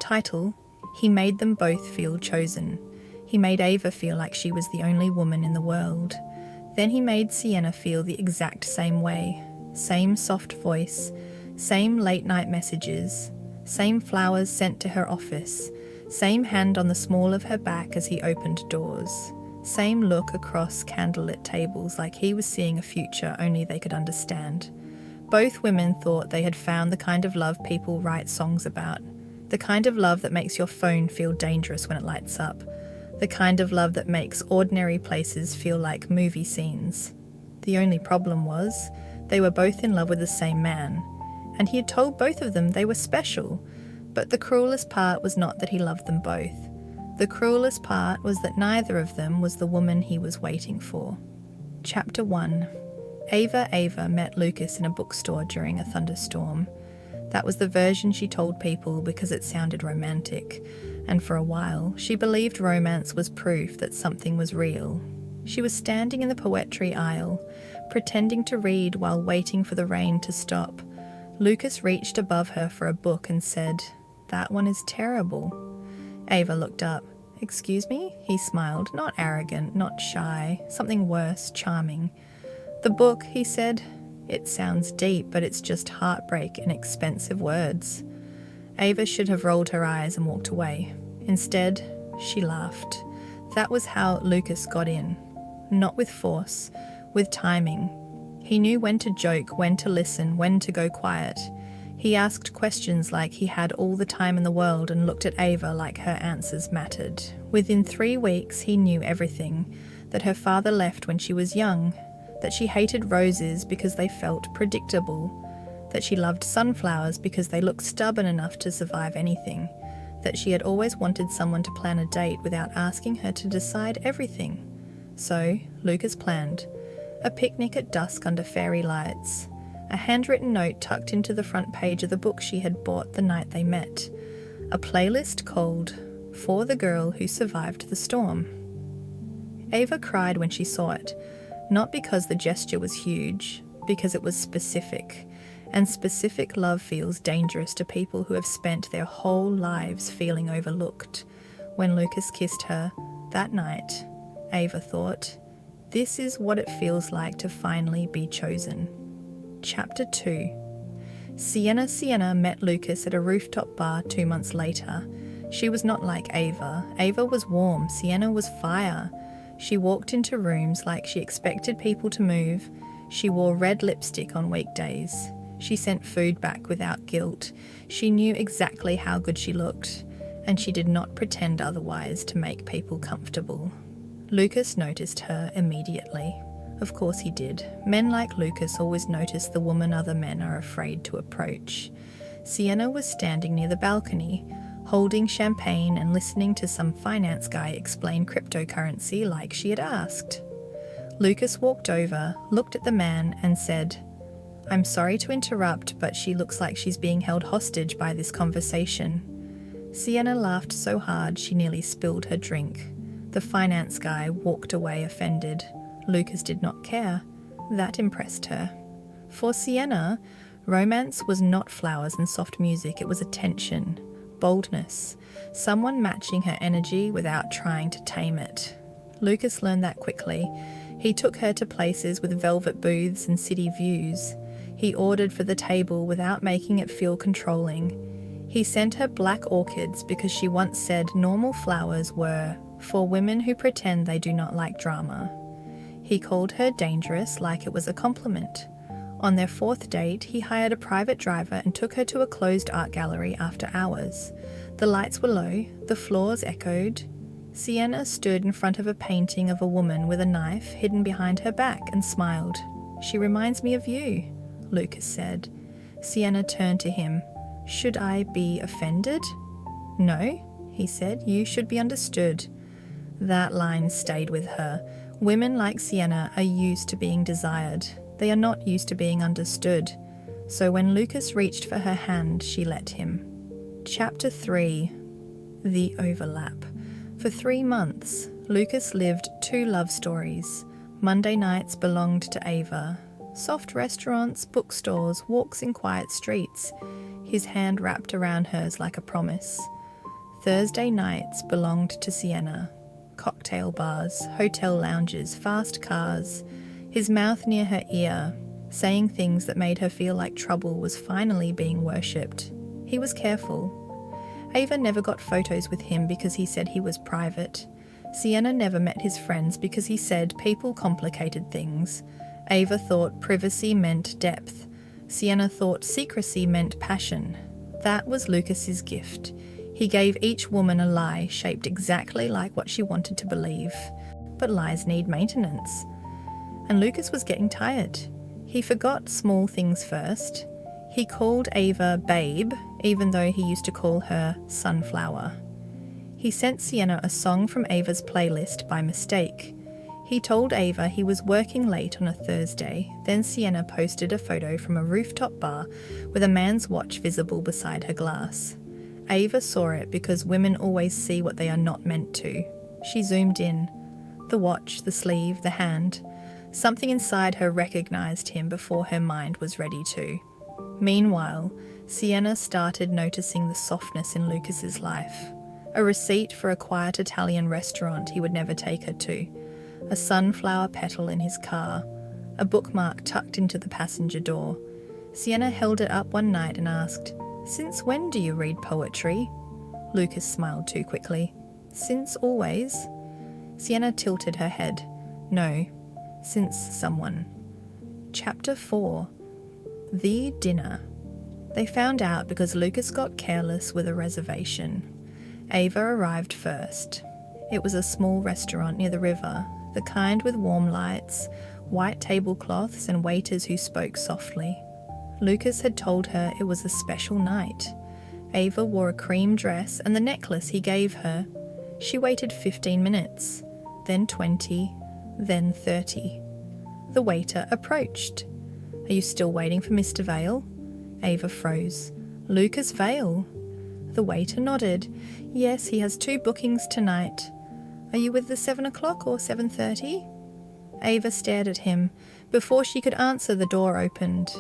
Title: He made them both feel chosen. He made Ava feel like she was the only woman in the world. Then he made Sienna feel the exact same way. Same soft voice, same late-night messages, same flowers sent to her office, same hand on the small of her back as he opened doors, same look across candlelit tables like he was seeing a future only they could understand. Both women thought they had found the kind of love people write songs about, the kind of love that makes your phone feel dangerous when it lights up, the kind of love that makes ordinary places feel like movie scenes. The only problem was, they were both in love with the same man, and he had told both of them they were special, but the cruelest part was not that he loved them both. The cruelest part was that neither of them was the woman he was waiting for. Chapter 1. Ava met Lucas in a bookstore during a thunderstorm. That was the version she told people because it sounded romantic, and for a while she believed romance was proof that something was real. She was standing in the poetry aisle, pretending to read while waiting for the rain to stop. Lucas reached above her for a book and said, "That one is terrible." Ava looked up. "Excuse me?" He smiled, not arrogant, not shy, something worse, charming. "The book," he said. "It sounds deep, but it's just heartbreak in expensive words." Ava should have rolled her eyes and walked away. Instead, she laughed. That was how Lucas got in. Not with force, with timing. He knew when to joke, when to listen, when to go quiet. He asked questions like he had all the time in the world and looked at Ava like her answers mattered. Within 3 weeks, he knew everything. That her father left when she was young. That she hated roses because they felt predictable. That she loved sunflowers because they looked stubborn enough to survive anything. That she had always wanted someone to plan a date without asking her to decide everything. So, Lucas planned. A picnic at dusk under fairy lights. A handwritten note tucked into the front page of the book she had bought the night they met. A playlist called "For the Girl Who Survived the Storm." Ava cried when she saw it, not because the gesture was huge, because it was specific. And specific love feels dangerous to people who have spent their whole lives feeling overlooked. When Lucas kissed her that night, Ava thought, this is what it feels like to finally be chosen. Chapter 2. Sienna met Lucas at a rooftop bar 2 months later. She was not like Ava. Ava was warm, Sienna was fire. She walked into rooms like she expected people to move. She wore red lipstick on weekdays. She sent food back without guilt. She knew exactly how good she looked, and she did not pretend otherwise to make people comfortable. Lucas noticed her immediately. Of course he did. Men like Lucas always notice the woman other men are afraid to approach. Sienna was standing near the balcony, holding champagne and listening to some finance guy explain cryptocurrency like she had asked. Lucas walked over, looked at the man and said, "I'm sorry to interrupt, but she looks like she's being held hostage by this conversation." Sienna laughed so hard she nearly spilled her drink. The finance guy walked away offended. Lucas did not care. That impressed her. For Sienna, romance was not flowers and soft music, it was attention, boldness, someone matching her energy without trying to tame it. Lucas learned that quickly. He took her to places with velvet booths and city views. He ordered for the table without making it feel controlling. He sent her black orchids because she once said normal flowers were for women who pretend they do not like drama. He called her dangerous like it was a compliment. On their 4th date, he hired a private driver and took her to a closed art gallery after hours. The lights were low, the floors echoed. Sienna stood in front of a painting of a woman with a knife hidden behind her back and smiled. "She reminds me of you," Lucas said. Sienna turned to him. "Should I be offended?" "No," he said, "you should be understood." That line stayed with her. Women like Sienna are used to being desired. They are not used to being understood. So when Lucas reached for her hand, she let him. Chapter 3. The Overlap. For 3 months, Lucas lived 2 love stories. Monday nights belonged to Ava. Soft restaurants, bookstores, walks in quiet streets. His hand wrapped around hers like a promise. Thursday nights belonged to Sienna. Cocktail bars, hotel lounges, fast cars, his mouth near her ear, saying things that made her feel like trouble was finally being worshipped. He was careful. Ava never got photos with him because he said he was private. Sienna never met his friends because he said people complicated things. Ava thought privacy meant depth. Sienna thought secrecy meant passion. That was Lucas's gift. He gave each woman a lie shaped exactly like what she wanted to believe. But lies need maintenance. And Lucas was getting tired. He forgot small things first. He called Ava Babe, even though he used to call her Sunflower. He sent Sienna a song from Ava's playlist by mistake. He told Ava he was working late on a Thursday, then Sienna posted a photo from a rooftop bar with a man's watch visible beside her glass. Ava saw it because women always see what they are not meant to. She zoomed in. The watch, the sleeve, the hand. Something inside her recognised him before her mind was ready to. Meanwhile, Sienna started noticing the softness in Lucas's life. A receipt for a quiet Italian restaurant he would never take her to. A sunflower petal in his car. A bookmark tucked into the passenger door. Sienna held it up one night and asked, "Since when do you read poetry?" Lucas smiled too quickly. "Since always." Sienna tilted her head. "No, since someone." Chapter 4. The dinner. They found out because Lucas got careless with a reservation. Ava arrived first. It was a small restaurant near the river, the kind with warm lights, white tablecloths and waiters who spoke softly. Lucas had told her it was a special night. Ava wore a cream dress and the necklace he gave her. She waited 15 minutes, then 20, then 30. The waiter approached. "Are you still waiting for Mr. Vale?" Ava froze. "Lucas Vale?" The waiter nodded. "Yes, he has 2 bookings tonight. Are you with the 7 o'clock or 7:30? Ava stared at him. Before she could answer, the door opened.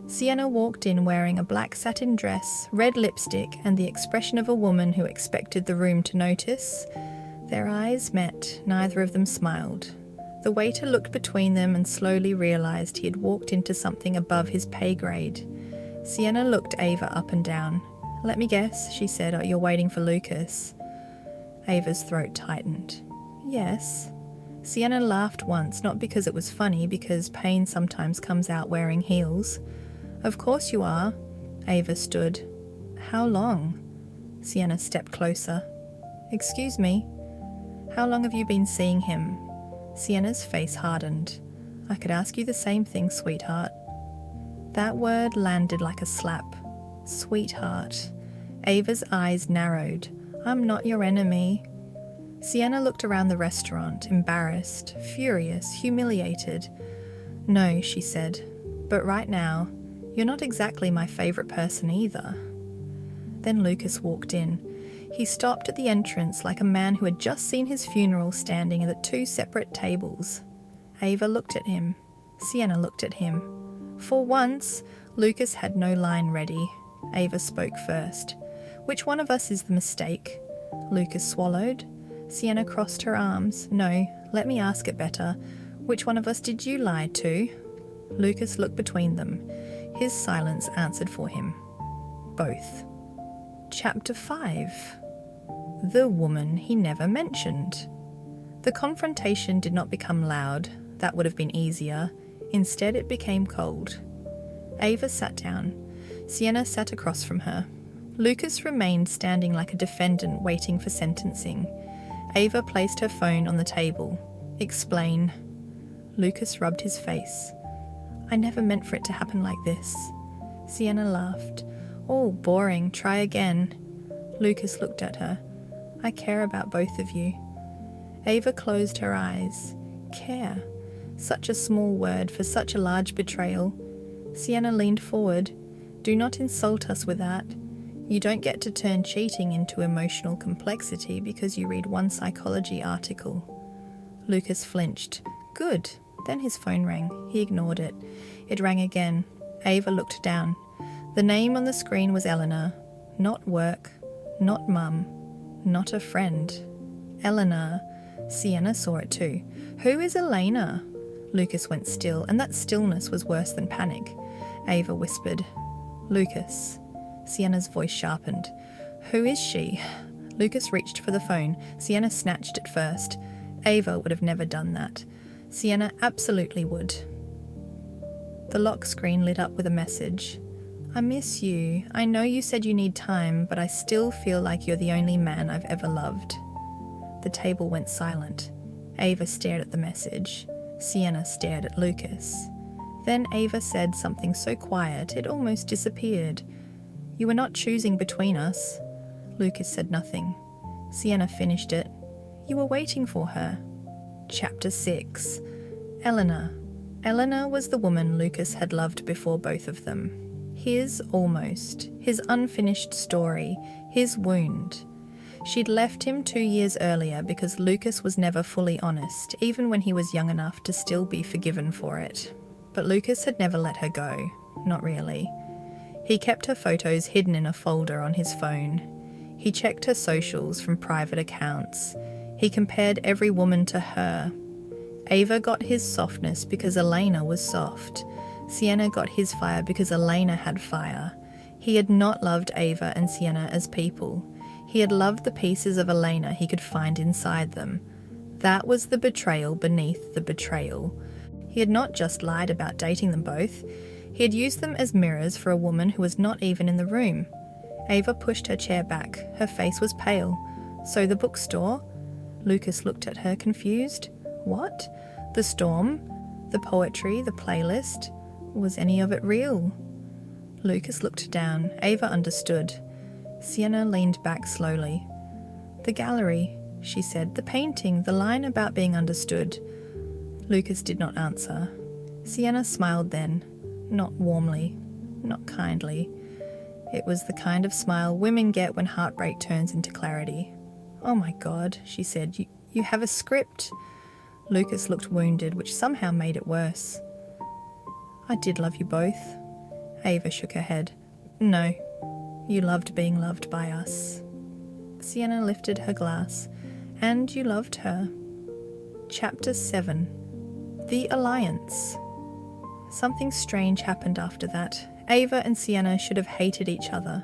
Sienna walked in wearing a black satin dress, red lipstick, and the expression of a woman who expected the room to notice. Their eyes met. Neither of them smiled. The waiter looked between them and slowly realised he had walked into something above his pay grade. Sienna looked Ava up and down. "Let me guess," she said, "you're waiting for Lucas." Ava's throat tightened. "Yes." Sienna laughed once, not because it was funny, because pain sometimes comes out wearing heels. "Of course you are." Ava stood. "How long?" Sienna stepped closer. "Excuse me? How long have you been seeing him?" Sienna's face hardened. "I could ask you the same thing, sweetheart." That word landed like a slap. Sweetheart. Ava's eyes narrowed. "I'm not your enemy." Sienna looked around the restaurant, embarrassed, furious, humiliated. "No," she said, "but right now, you're not exactly my favourite person either." Then Lucas walked in. He stopped at the entrance like a man who had just seen his funeral standing at 2 separate tables. Ava looked at him. Sienna looked at him. For once, Lucas had no line ready. Ava spoke first. "Which one of us is the mistake?" Lucas swallowed. Sienna crossed her arms. "No, let me ask it better. Which one of us did you lie to?" Lucas looked between them. His silence answered for him. Both. Chapter 5. The woman he never mentioned. The confrontation did not become loud. That would have been easier. Instead, it became cold. Ava sat down. Sienna sat across from her. Lucas remained standing like a defendant waiting for sentencing. Ava placed her phone on the table. "Explain." Lucas rubbed his face. "I never meant for it to happen like this." Sienna laughed. "Oh, boring. Try again." Lucas looked at her. "I care about both of you." Ava closed her eyes. Care. Such a small word for such a large betrayal. Sienna leaned forward. "Do not insult us with that. You don't get to turn cheating into emotional complexity because you read one psychology article." Lucas flinched. "Good." Then his phone rang. He ignored it. It rang again. Ava looked down. The name on the screen was Elena. Not work. Not mum. not a friend. Elena. Sienna saw it too. Who is Elena? Lucas went still, and that stillness was worse than panic. Ava whispered, Lucas. Sienna's voice sharpened. Who is she? Lucas reached for the phone. Sienna snatched it first. Ava would have never done that. Sienna absolutely would. The lock screen lit up with a message. I miss you. I know you said you need time, but I still feel like you're the only man I've ever loved. The table went silent. Ava stared at the message. Sienna stared at Lucas. Then Ava said something so quiet it almost disappeared. You were not choosing between us. Lucas said nothing. Sienna finished it. You were waiting for her. Chapter 6. Elena. Elena was the woman Lucas had loved before both of them. His almost, his unfinished story, his wound. She'd left him 2 years earlier because Lucas was never fully honest, even when he was young enough to still be forgiven for it. But Lucas had never let her go. Not really. He kept her photos hidden in a folder on his phone. He checked her socials from private accounts. He compared every woman to her. Ava got his softness because Elena was soft. Sienna got his fire because Elena had fire. He had not loved Ava and Sienna as people. He had loved the pieces of Elena he could find inside them. That was the betrayal beneath the betrayal. He had not just lied about dating them both. He had used them as mirrors for a woman who was not even in the room. Ava pushed her chair back. Her face was pale. So the bookstore? Lucas looked at her, confused. What? The storm? The poetry? The playlist? Was any of it real? Lucas looked down. Ava understood. Sienna leaned back slowly. The gallery, she said. The painting, the line about being understood. Lucas did not answer. Sienna smiled then. Not warmly. Not kindly. It was the kind of smile women get when heartbreak turns into clarity. Oh my God, she said. You have a script. Lucas looked wounded, which somehow made it worse. I did love you both. Ava shook her head. No, you loved being loved by us. Sienna lifted her glass. And you loved her. Chapter 7. The Alliance. Something strange happened after that. Ava and Sienna should have hated each other.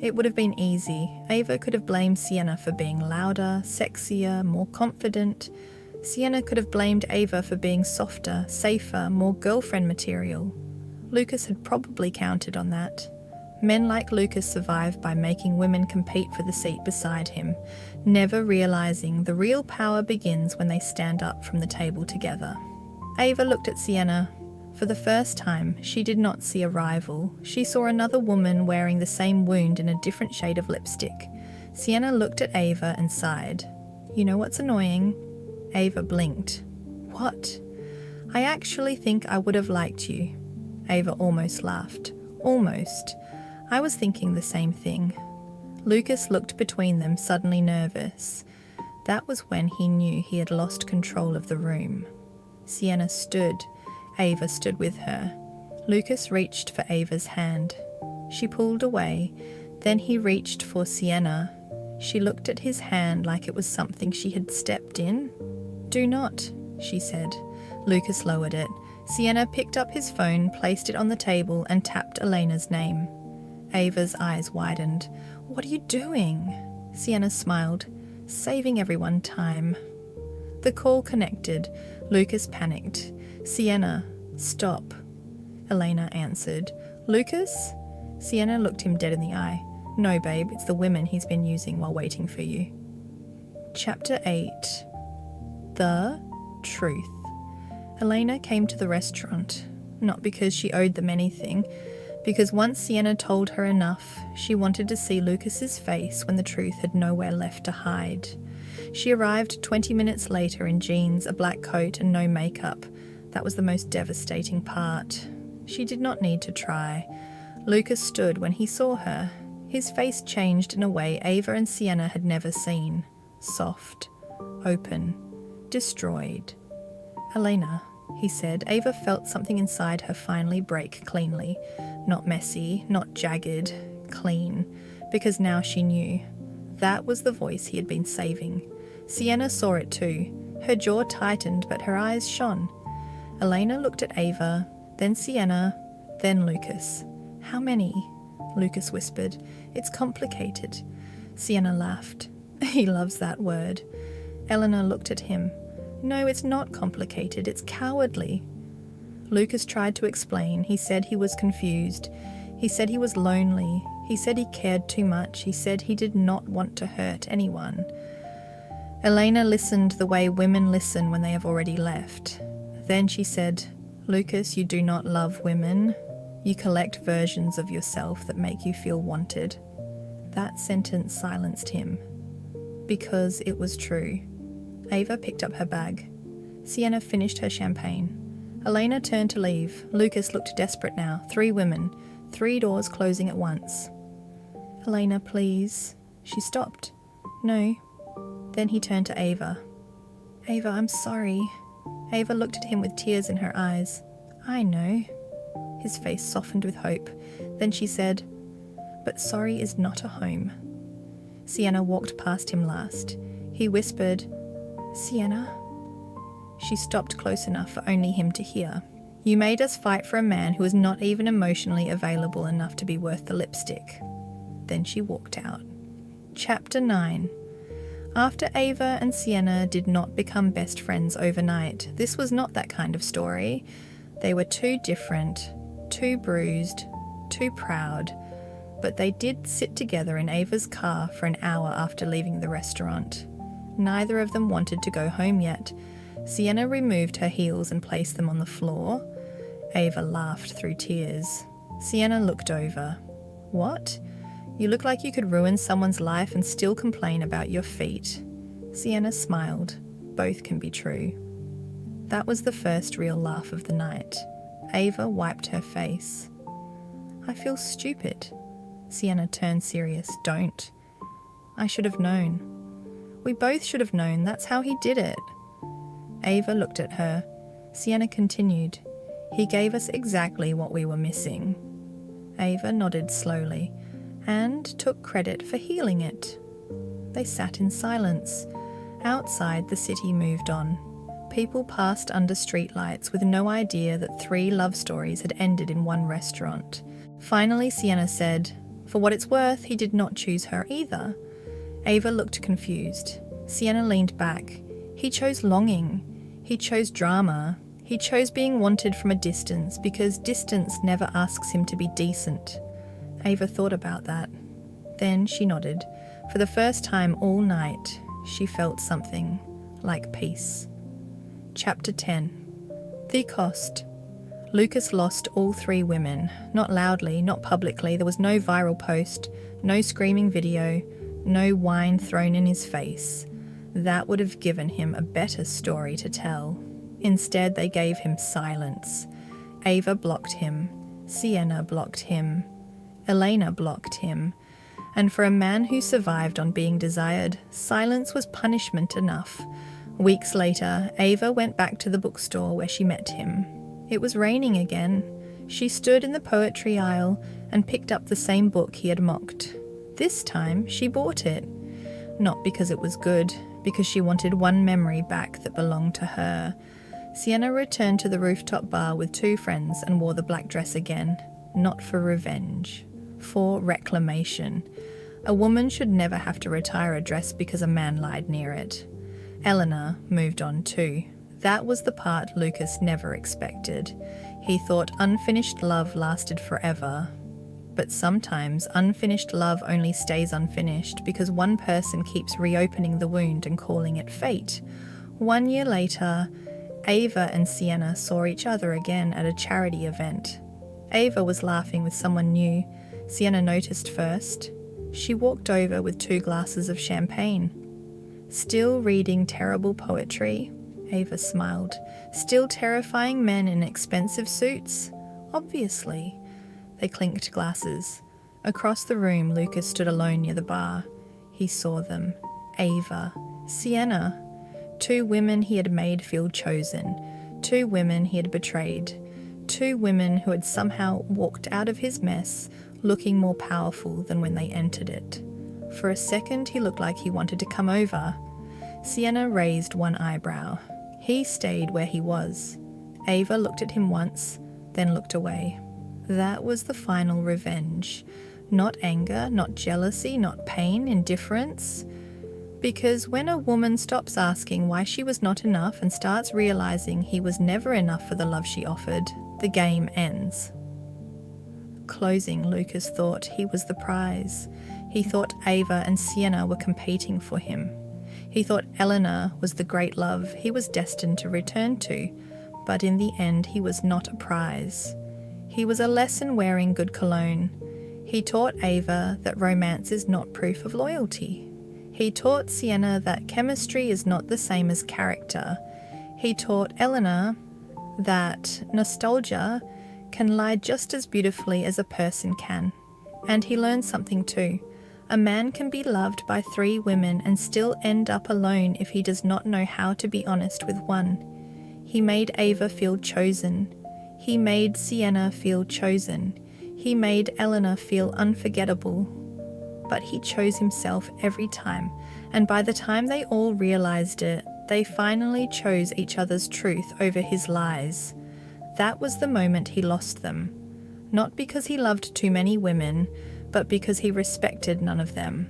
It would have been easy. Ava could have blamed Sienna for being louder, sexier, more confident. Sienna could have blamed Ava for being softer, safer, more girlfriend material. Lucas had probably counted on that. Men like Lucas survive by making women compete for the seat beside him, never realizing the real power begins when they stand up from the table together. Ava looked at Sienna. For the first time, she did not see a rival. She saw another woman wearing the same wound in a different shade of lipstick. Sienna looked at Ava and sighed. You know what's annoying? Ava blinked. What? I actually think I would have liked you. Ava almost laughed. Almost. I was thinking the same thing. Lucas looked between them, suddenly nervous. That was when he knew he had lost control of the room. Sienna stood. Ava stood with her. Lucas reached for Ava's hand. She pulled away. Then he reached for Sienna. She looked at his hand like it was something she had stepped in. Do not, she said. Lucas lowered it. Sienna picked up his phone, placed it on the table, and tapped Elena's name. Ava's eyes widened. What are you doing? Sienna smiled. Saving everyone time. The call connected. Lucas panicked. Sienna, stop. Elena answered. Lucas? Sienna looked him dead in the eye. No, babe, it's the women he's been using while waiting for you. Chapter 8. The Truth. Elena came to the restaurant, not because she owed them anything, because once Sienna told her enough, she wanted to see Lucas's face when the truth had nowhere left to hide. She arrived 20 minutes later in jeans, a black coat, and no makeup. That was the most devastating part. She did not need to try. Lucas stood when he saw her. His face changed in a way Ava and Sienna had never seen. Soft, open, destroyed. Elena, he said. Ava felt something inside her finally break cleanly. Not messy, not jagged, clean. Because now she knew. That was the voice he had been saving. Sienna saw it too. Her jaw tightened, but her eyes shone. Elena looked at Ava, then Sienna, then Lucas. "How many?" Lucas whispered. "It's complicated." Sienna laughed. "He loves that word." Elena looked at him. "No, it's not complicated, it's cowardly." Lucas tried to explain. He said he was confused. He said he was lonely. He said he cared too much. He said he did not want to hurt anyone. Elena listened the way women listen when they have already left. Then she said, "Lucas, you do not love women. You collect versions of yourself that make you feel wanted." That sentence silenced him. Because it was true. Ava picked up her bag. Sienna finished her champagne. Elena turned to leave. Lucas looked desperate now. 3 women, 3 doors closing at once. "Elena, please." She stopped. "No." Then he turned to Ava. "Ava, I'm sorry." Ava looked at him with tears in her eyes. "I know." His face softened with hope. Then she said, "But sorry is not a home." Sienna walked past him last. He whispered, "Sienna?" She stopped close enough for only him to hear. "You made us fight for a man who was not even emotionally available enough to be worth the lipstick." Then she walked out. Chapter 9. After Ava and Sienna did not become best friends overnight, this was not that kind of story. They were too different, too bruised, too proud, but they did sit together in Ava's car for an hour after leaving the restaurant. Neither of them wanted to go home yet. Sienna removed her heels and placed them on the floor. Ava laughed through tears. Sienna looked over. "What? You look like you could ruin someone's life and still complain about your feet." Sienna smiled. Both can be true. That was the first real laugh of the night. Ava wiped her face. "I feel stupid." Sienna turned serious. "Don't." "I should have known." "We both should have known. That's how he did it." Ava looked at her. Sienna continued. "He gave us exactly what we were missing." Ava nodded slowly and took credit for healing it. They sat in silence. Outside, the city moved on. People passed under streetlights with no idea that 3 love stories had ended in one restaurant. Finally, Sienna said, "For what it's worth, he did not choose her either." Ava looked confused. Sienna leaned back. "He chose longing. He chose drama. He chose being wanted from a distance because distance never asks him to be decent." Ava thought about that. Then she nodded. For the first time all night, she felt something like peace. Chapter 10. The cost. Lucas lost all 3 women. Not loudly, not publicly. There was no viral post, no screaming video, no wine thrown in his face. That would have given him a better story to tell. Instead, they gave him silence. Ava blocked him. Sienna blocked him. Elena blocked him. And for a man who survived on being desired, silence was punishment enough. Weeks later, Ava went back to the bookstore where she met him. It was raining again. She stood in the poetry aisle and picked up the same book he had mocked. This time, she bought it. Not because it was good, because she wanted one memory back that belonged to her. Sienna returned to the rooftop bar with 2 friends and wore the black dress again. Not for revenge. For reclamation. A woman should never have to retire a dress because a man lied near it. Elena moved on too. That was the part Lucas never expected. He thought unfinished love lasted forever. But sometimes unfinished love only stays unfinished because one person keeps reopening the wound and calling it fate. 1 year later, Ava and Sienna saw each other again at a charity event. Ava was laughing with someone new. Sienna noticed first. She walked over with 2 glasses of champagne. "Still reading terrible poetry?" Ava smiled. "Still terrifying men in expensive suits?" "Obviously." They clinked glasses. Across the room, Lucas stood alone near the bar. He saw them. Ava. Sienna. 2 women he had made feel chosen. 2 women he had betrayed. 2 women who had somehow walked out of his mess looking more powerful than when they entered it. For a second, he looked like he wanted to come over. Sienna raised one eyebrow. He stayed where he was. Ava looked at him once, then looked away. That was the final revenge. Not anger, not jealousy, not pain, indifference. Because when a woman stops asking why she was not enough and starts realizing he was never enough for the love she offered, the game ends. Closing, Lucas thought he was the prize. He thought Ava and Sienna were competing for him. He thought Elena was the great love he was destined to return to, but in the end he was not a prize. He was a lesson wearing good cologne. He taught Ava that romance is not proof of loyalty. He taught Sienna that chemistry is not the same as character. He taught Elena that nostalgia can lie just as beautifully as a person can. And he learned something too. A man can be loved by 3 women and still end up alone if he does not know how to be honest with one. He made Ava feel chosen. He made Sienna feel chosen. He made Elena feel unforgettable. But he chose himself every time, and by the time they all realized it, they finally chose each other's truth over his lies. That was the moment he lost them. Not because he loved too many women, but because he respected none of them.